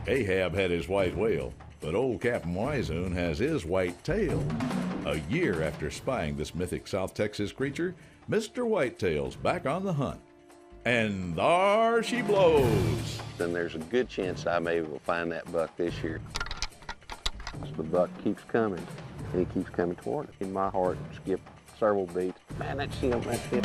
Ahab had his white whale, but old Captain Weishuhn has his whitetail. A year after spying this mythic South Texas creature, Mr. Whitetail's back on the hunt. And there she blows. Then there's a good chance I may be able to find that buck this year. So the buck keeps coming, and he keeps coming toward it. In my heart, skipped several beats. Man, that's him, that's him.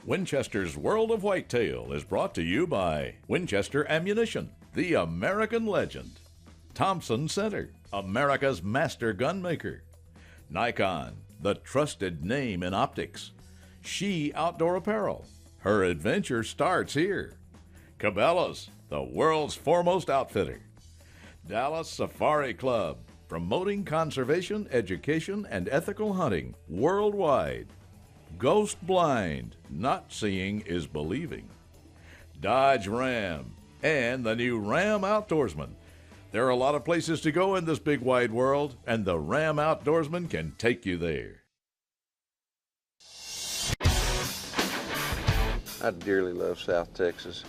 Winchester's World of Whitetail is brought to you by Winchester Ammunition, the American legend. Thompson Center, America's master gunmaker. Nikon, the trusted name in optics. She Outdoor Apparel, her adventure starts here. Cabela's, the world's foremost outfitter. Dallas Safari Club, promoting conservation, education, and ethical hunting worldwide. Ghost Blind, not seeing is believing. Dodge Ram, and the new Ram Outdoorsman. There are a lot of places to go in this big wide world, and the Ram Outdoorsman can take you there. I dearly love South Texas.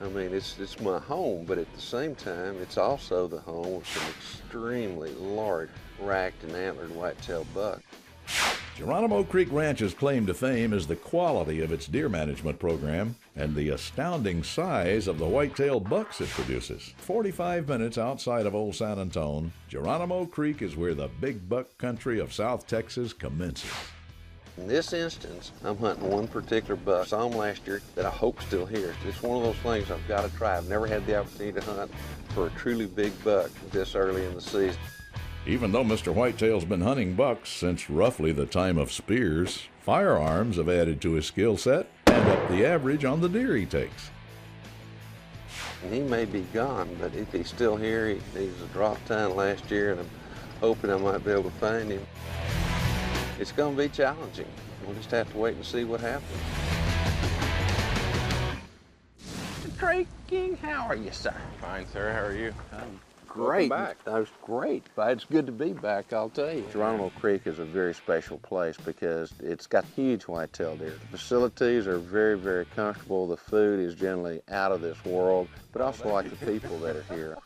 I mean, it's my home, but at the same time, it's also the home of some extremely large, racked and antlered whitetail buck. Geronimo Creek Ranch's claim to fame is the quality of its deer management program and the astounding size of the whitetail bucks it produces. 45 minutes outside of Old San Antone, Geronimo Creek is where the big buck country of South Texas commences. In this instance, I'm hunting one particular buck. I saw him last year that I hope's still here. It's one of those things I've got to try. I've never had the opportunity to hunt for a truly big buck this early in the season. Even though Mr. Whitetail's been hunting bucks since roughly the time of spears, firearms have added to his skill set and up the average on the deer he takes. And he may be gone, but if he's still here, he was a drop tine last year, and I'm hoping I might be able to find him. It's going to be challenging. We'll just have to wait and see what happens. Mr. Craig King, how are you, sir? Fine, sir. How are you? Great. Welcome back. That was great. But it's good to be back, I'll tell you. Geronimo Creek is a very special place because it's got huge whitetail deer. The facilities are very, very comfortable. The food is generally out of this world, but I also like the people that are here.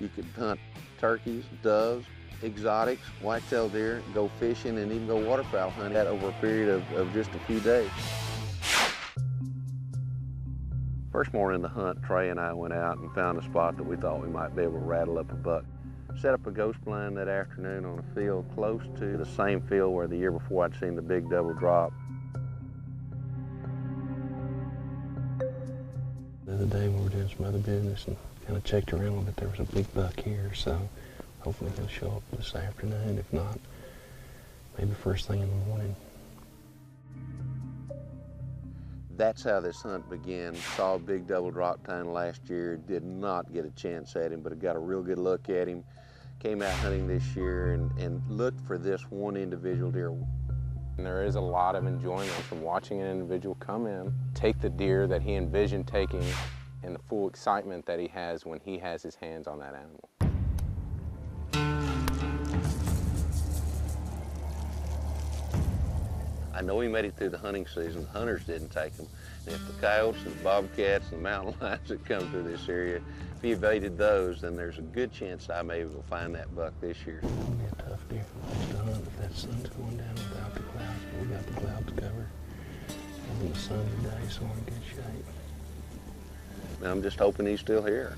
You could hunt turkeys, doves, exotics, whitetail deer, go fishing, and even go waterfowl hunting over a period of just a few days. First morning of the hunt, Trey and I went out and found a spot that we thought we might be able to rattle up a buck. Set up a ghost blind that afternoon on a field close to the same field where the year before I'd seen the big double drop. The other day we were doing some other business and kind of checked around a little bit. There was a big buck here, so hopefully he'll show up this afternoon. If not, maybe first thing in the morning. That's how this hunt began. Saw a big double drop tine last year, did not get a chance at him, but I got a real good look at him. Came out hunting this year and looked for this one individual deer. And there is a lot of enjoyment from watching an individual come in, take the deer that he envisioned taking, and the full excitement that he has when he has his hands on that animal. I know he made it through the hunting season. The hunters didn't take him. And if the coyotes and the bobcats and the mountain lions that come through this area, if he evaded those, then there's a good chance I may be able to find that buck this year. It's gonna be a tough deer to hunt if that sun's going down without the clouds, but we got the clouds covered. Having the sun today, so we're in good shape. And I'm just hoping he's still here.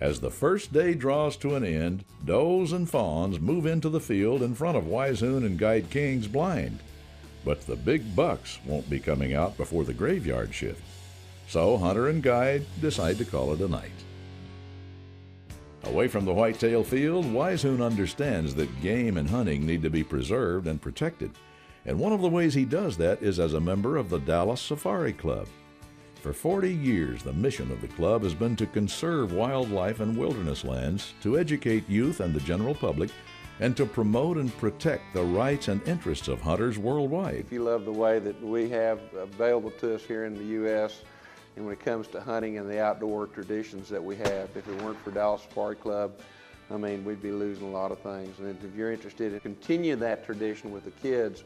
As the first day draws to an end, does and fawns move into the field in front of Weishuhn and Guide King's blind. But the big bucks won't be coming out before the graveyard shift. So Hunter and Guide decide to call it a night. Away from the whitetail field, Weishuhn understands that game and hunting need to be preserved and protected. And one of the ways he does that is as a member of the Dallas Safari Club. For 40 years, the mission of the club has been to conserve wildlife and wilderness lands, to educate youth and the general public, and to promote and protect the rights and interests of hunters worldwide. If you love the way that we have available to us here in the U.S., and when it comes to hunting and the outdoor traditions that we have, if it weren't for Dallas Safari Club, I mean, we'd be losing a lot of things. And if you're interested in continuing that tradition with the kids,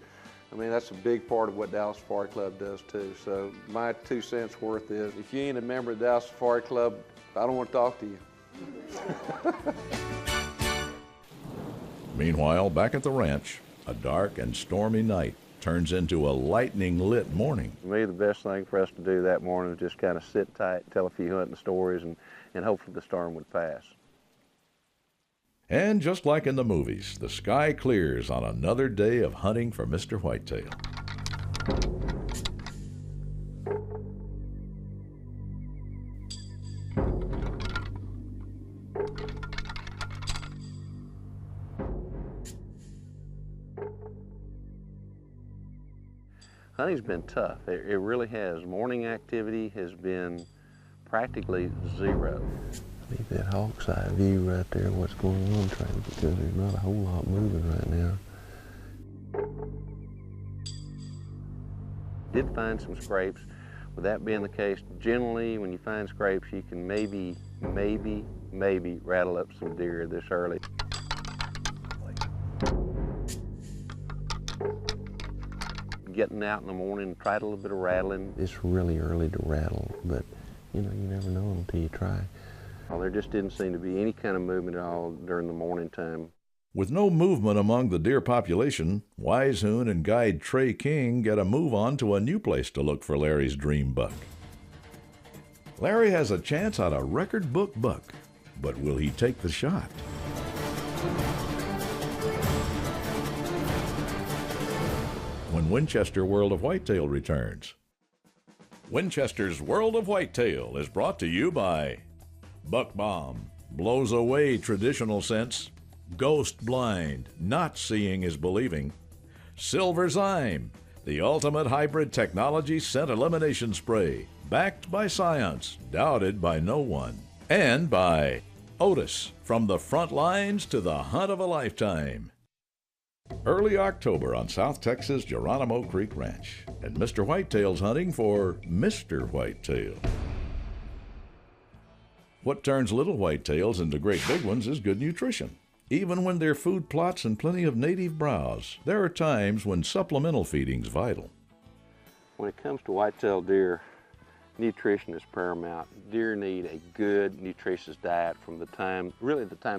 I mean, that's a big part of what Dallas Safari Club does too. So my 2 cents worth is, if you ain't a member of the Dallas Safari Club, I don't want to talk to you. Meanwhile, back at the ranch, a dark and stormy night turns into a lightning-lit morning. For me, the best thing for us to do that morning was just kind of sit tight, tell a few hunting stories, and hopefully the storm would pass. And just like in the movies, the sky clears on another day of hunting for Mr. Whitetail. Hunting's been tough. It really has. Morning activity has been practically zero. Need that hawk's eye view right there, what's going on, because there's not a whole lot moving right now. Did find some scrapes. With that being the case, generally when you find scrapes, you can maybe rattle up some deer this early. Getting out in the morning, tried a little bit of rattling. It's really early to rattle, but you know, you never know until you try. Well, there just didn't seem to be any kind of movement at all during the morning time. With no movement among the deer population, Weishuhn and Guide Trey King get a move on to a new place to look for Larry's dream buck. Larry has a chance at a record book buck, but will he take the shot? When Winchester World of Whitetail returns. Winchester's World of Whitetail is brought to you by Buck Bomb, blows away traditional scents. Ghost Blind, not seeing is believing. Silver Zyme, the ultimate hybrid technology scent elimination spray, backed by science, doubted by no one. And by Otis, from the front lines to the hunt of a lifetime. Early October on South Texas' Geronimo Creek Ranch, and Mr. Whitetail's hunting for Mr. Whitetail. What turns little whitetails into great big ones is good nutrition. Even when there are food plots and plenty of native browse, there are times when supplemental feeding's vital. When it comes to whitetail deer, nutrition is paramount. Deer need a good, nutritious diet from the time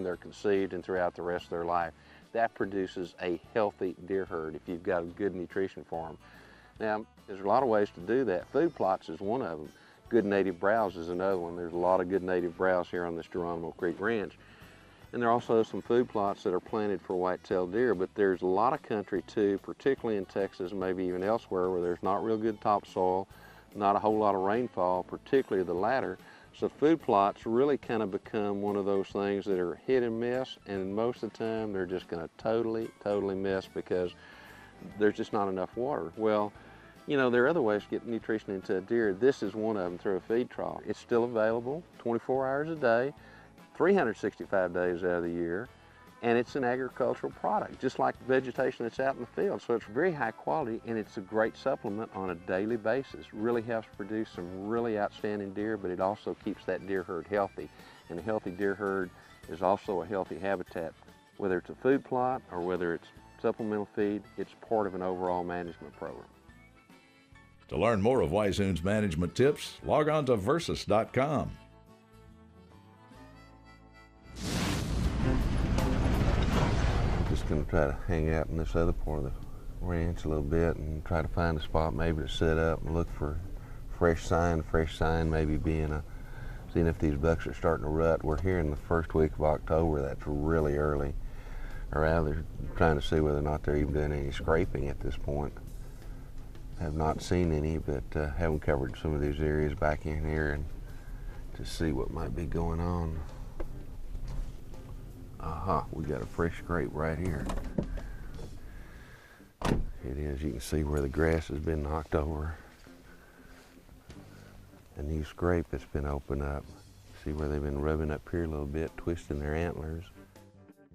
they're conceived and throughout the rest of their life. That produces a healthy deer herd if you've got good nutrition for them. Now, there's a lot of ways to do that. Food plots is one of them. Good native browse is another one. There's a lot of good native browse here on this Geronimo Creek Ranch. And there are also some food plots that are planted for whitetail deer, but there's a lot of country too, particularly in Texas, maybe even elsewhere, where there's not real good topsoil, not a whole lot of rainfall, particularly the latter. So food plots really kind of become one of those things that are hit and miss, and most of the time they're just going to totally miss because there's just not enough water. Well, you know, there are other ways to get nutrition into a deer. This is one of them, through a feed trough. It's still available 24 hours a day, 365 days out of the year, and it's an agricultural product, just like vegetation that's out in the field. So it's very high quality, and it's a great supplement on a daily basis. Really helps produce some really outstanding deer, but it also keeps that deer herd healthy. And a healthy deer herd is also a healthy habitat. Whether it's a food plot or whether it's supplemental feed, it's part of an overall management program. To learn more of Weishuhn's management tips, log on to versus.com. Just going to try to hang out in this other part of the ranch a little bit and try to find a spot maybe to set up and look for fresh sign maybe being seeing if these bucks are starting to rut. We're here in the first week of October. That's really early. Or rather, trying to see whether or not they're even doing any scraping at this point. Have not seen any, but haven't covered some of these areas back in here and to see what might be going on. Aha, we got a fresh scrape right here. It is, you can see where the grass has been knocked over. A new scrape that's been opened up. See where they've been rubbing up here a little bit, twisting their antlers.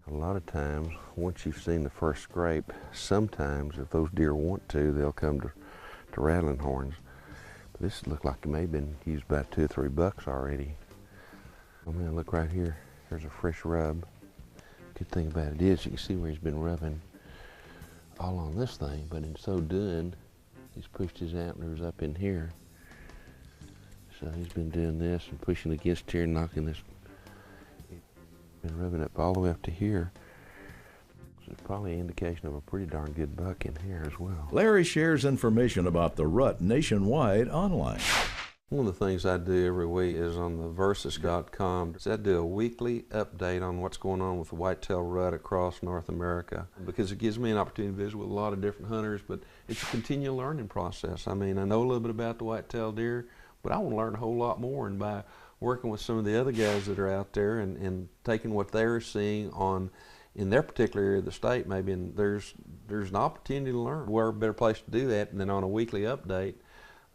A lot of times, once you've seen the first scrape, sometimes if those deer want to, they'll come to rattling horns. But this looked like it may have been used by 2 or 3 bucks already. Oh man, look right here. There's a fresh rub. Good thing about it is you can see where he's been rubbing all on this thing, but in so doing, he's pushed his antlers up in here. So he's been doing this and pushing against here, knocking this, been rubbing up all the way up to here. So it's probably an indication of a pretty darn good buck in here as well. Larry shares information about the rut nationwide online. One of the things I do every week is on the versus.com. I do a weekly update on what's going on with the whitetail rut across North America, because it gives me an opportunity to visit with a lot of different hunters, but it's a continual learning process. I mean, I know a little bit about the whitetail deer, but I want to learn a whole lot more, and by working with some of the other guys that are out there and taking what they're seeing on in their particular area of the state, maybe, and there's an opportunity to learn. Where a better place to do that than on a weekly update.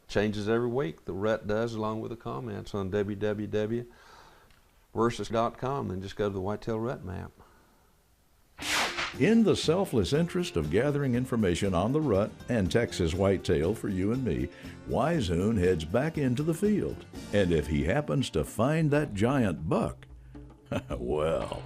Changes every week, the rut does, along with the comments on www.versus.com. Then just go to the whitetail rut map. In the selfless interest of gathering information on the rut and Texas whitetail for you and me, Weishuhn heads back into the field. And if he happens to find that giant buck, well...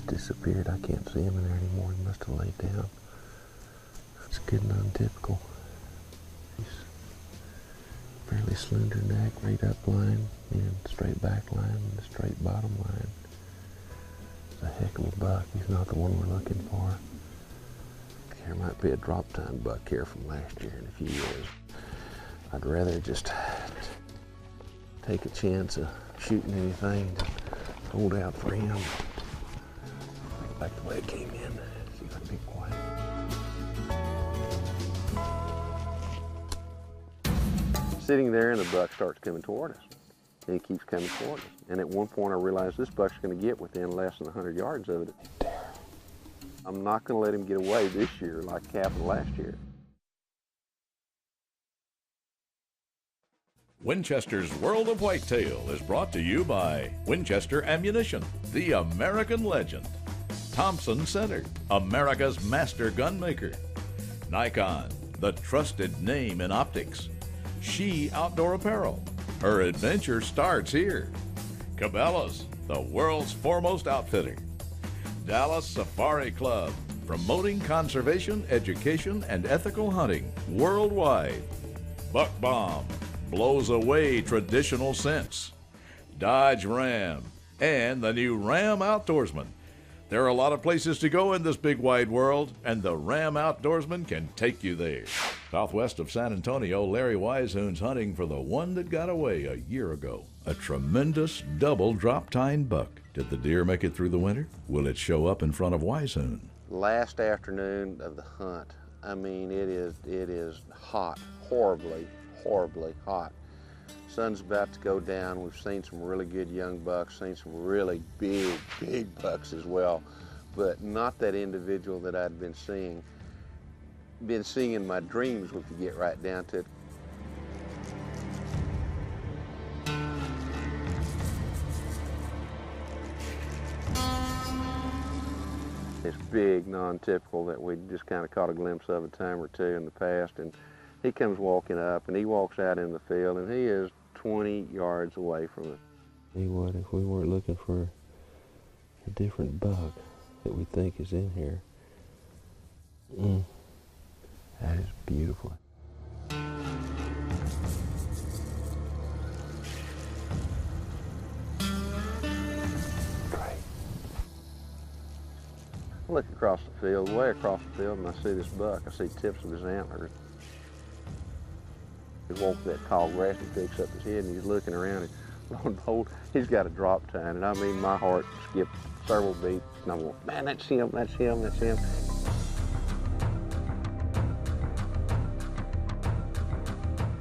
Disappeared. I can't see him in there anymore. He must have laid down. That's good and untypical. He's fairly slender neck, right up line, and straight back line, and a straight bottom line. It's a heck of a buck. He's not the one we're looking for. There might be a drop time buck here from last year in a few years. I'd rather just take a chance of shooting anything to hold out for him. Back the way it came in. See if I can be quiet. Sitting there, and the buck starts coming toward us. And he keeps coming toward us. And at one point I realized this buck's going to get within less than 100 yards of it. I'm not going to let him get away this year like happened last year. Winchester's World of Whitetail is brought to you by Winchester Ammunition, the American legend. Thompson Center, America's master gunmaker. Nikon, the trusted name in optics. She Outdoor Apparel, her adventure starts here. Cabela's, the world's foremost outfitter. Dallas Safari Club, promoting conservation, education, and ethical hunting worldwide. Buck Bomb, blows away traditional scents. Dodge Ram, and the new Ram Outdoorsman. There are a lot of places to go in this big wide world, and the Ram Outdoorsman can take you there. Southwest of San Antonio, Larry Weishuhn's hunting for the one that got away a year ago. A tremendous double drop tine buck. Did the deer make it through the winter? Will it show up in front of Weishuhn? Last afternoon of the hunt, I mean, it is hot, horribly hot. Sun's about to go down. We've seen some really good young bucks, seen some really big bucks as well, but not that individual that I'd been seeing in my dreams, we could get right down to it. It's big, non-typical that we just kind of caught a glimpse of a time or two in the past. And he comes walking up, and he walks out in the field, and he is 20 yards away from us. See what if we weren't looking for a different buck that we think is in here? That is beautiful. I look across the field, way across the field, and I see this buck. I see tips of his antlers. He walks that tall grass, he picks up his head, and he's looking around, and lo and behold, he's got a drop tine. And I mean, my heart skipped several beats, and I'm going, man, that's him, that's him, that's him.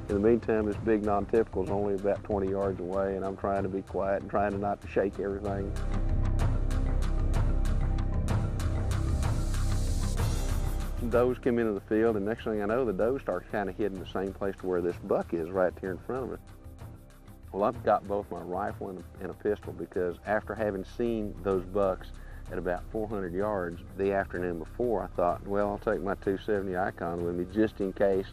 In the meantime, this big non-typical is only about 20 yards away, and I'm trying to be quiet and trying to not shake everything. Does come into the field, and next thing I know, the doe starts kind of hitting the same place to where this buck is, right here in front of us. Well, I've got both my rifle and a pistol, because after having seen those bucks at about 400 yards the afternoon before, I thought, well, I'll take my 270 Icon with me just in case.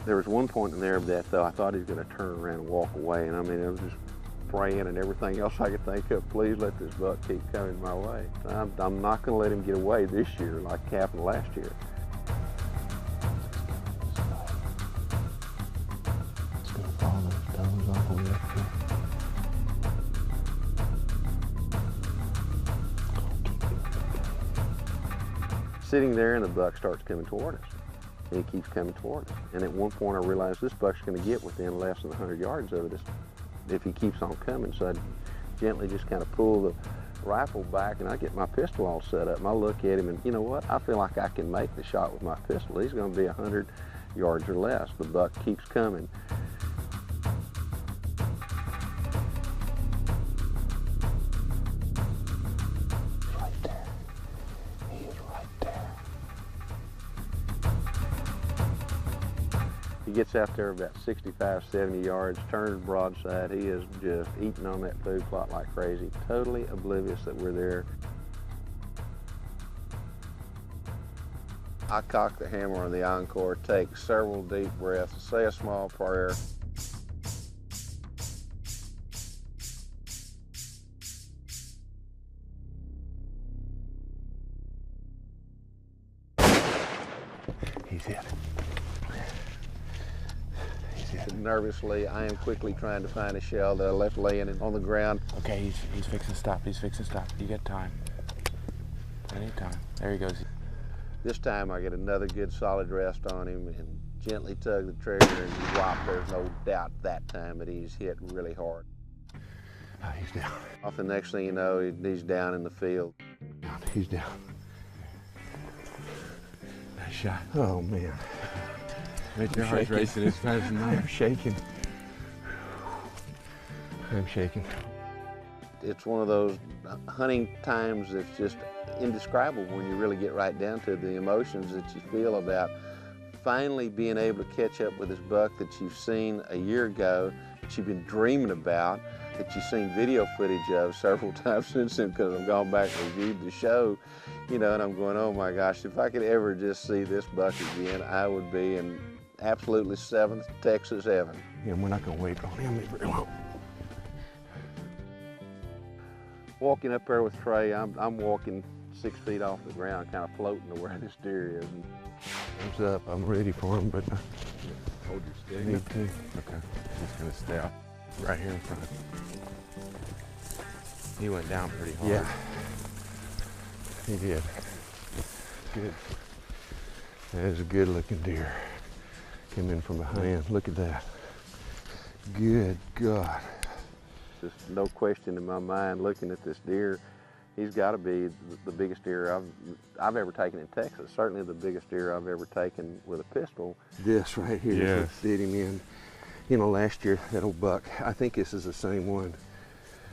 There was one point in there that, though, I thought he was going to turn around and walk away, and I mean, I was just praying and everything else I could think of, please let this buck keep coming my way. I'm not going to let him get away this year like happened last year. It's going to follow those does all the way up here. Sitting there, and the buck starts coming toward us. And he keeps coming toward us. And at one point I realized this buck's going to get within less than 100 yards of it if he keeps on coming. So I gently just kind of pull the rifle back, and I get my pistol all set up, and I look at him, and you know what? I feel like I can make the shot with my pistol. He's going to be 100 yards or less. The buck keeps coming. Right there. He is right there. He gets out there about 65, 70 yards, turns broadside. He is just eating on that food plot like crazy, totally oblivious that we're there. I cock the hammer on the encore, take several deep breaths, say a small prayer. He's hit. Nervously, I am quickly trying to find a shell that I left laying on the ground. Okay, he's fixing to stop. He's fixing to stop. You got time. Plenty of time. There he goes. This time I get another good solid rest on him and gently tug the trigger, and whop, there's no doubt that time that he's hit really hard. He's down. Off the next thing you know, he's down in the field. He's down. Nice shot. Oh, man. Make your heart racing as fast as mine. I'm shaking. I'm shaking. It's one of those hunting times that's just indescribable when you really get right down to the emotions that you feel about finally being able to catch up with this buck that you've seen a year ago, that you've been dreaming about, that you've seen video footage of several times since then, because I've gone back and reviewed the show, you know, and I'm going, oh my gosh, if I could ever just see this buck again, I would be in absolutely 7th Texas heaven. Yeah, we're not going to wait on him very long. Walking up there with Trey, I'm walking 6 feet off the ground, kind of floating to where this deer is. Thumbs up. I'm ready for him, but Hold your stick. me too. Okay. Just gonna stay out right here in front. He went down pretty hard. Yeah, he did. Good. That is a good looking deer. Came in from behind. Look at that. Good God. There's no question in my mind, looking at this deer, he's got to be the biggest deer I've ever taken in Texas. Certainly the biggest deer I've ever taken with a pistol. This right here Yes. is what did him in. You know, last year, that old buck, I think this is the same one.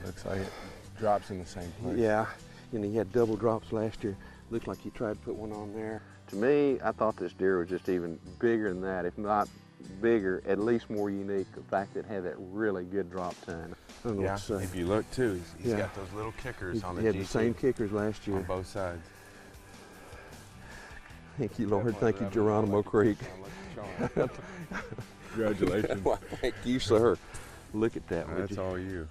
Looks like it drops in the same place. Yeah, you know, he had double drops last year. Looked like he tried to put one on there. To me, I thought this deer was just even bigger than that, if not bigger, at least more unique, the fact that it had that really good drop tine. I don't know Yeah, what to say. if you look too, he's Yeah. got those little kickers on the He had GT the same kickers last year. on both sides. Thank you, Lord. Definitely Thank you, rubbing it Geronimo like a Creek. charm. Congratulations. Well, thank you, sir. Look at that. would That's you? all you.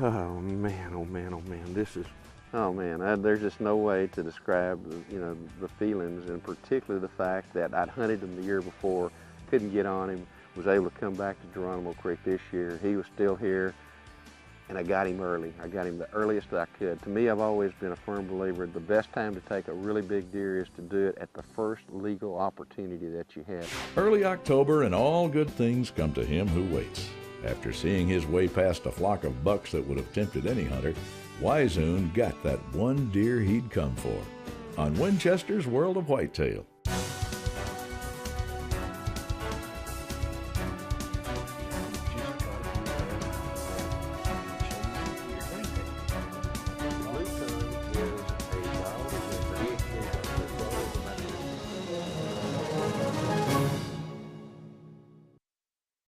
Oh man, oh man, oh man. This is, Oh man, there's just no way to describe, the feelings, and particularly the fact that I'd hunted him the year before, couldn't get on him, was able to come back to Geronimo Creek this year. He was still here, and I got him early. I got him the earliest I could. To me, I've always been a firm believer the best time to take a really big deer is to do it at the first legal opportunity that you have. Early October, and all good things come to him who waits. After seeing his way past a flock of bucks that would have tempted any hunter, Weishuhn got that one deer he'd come for on Winchester's World of Whitetail.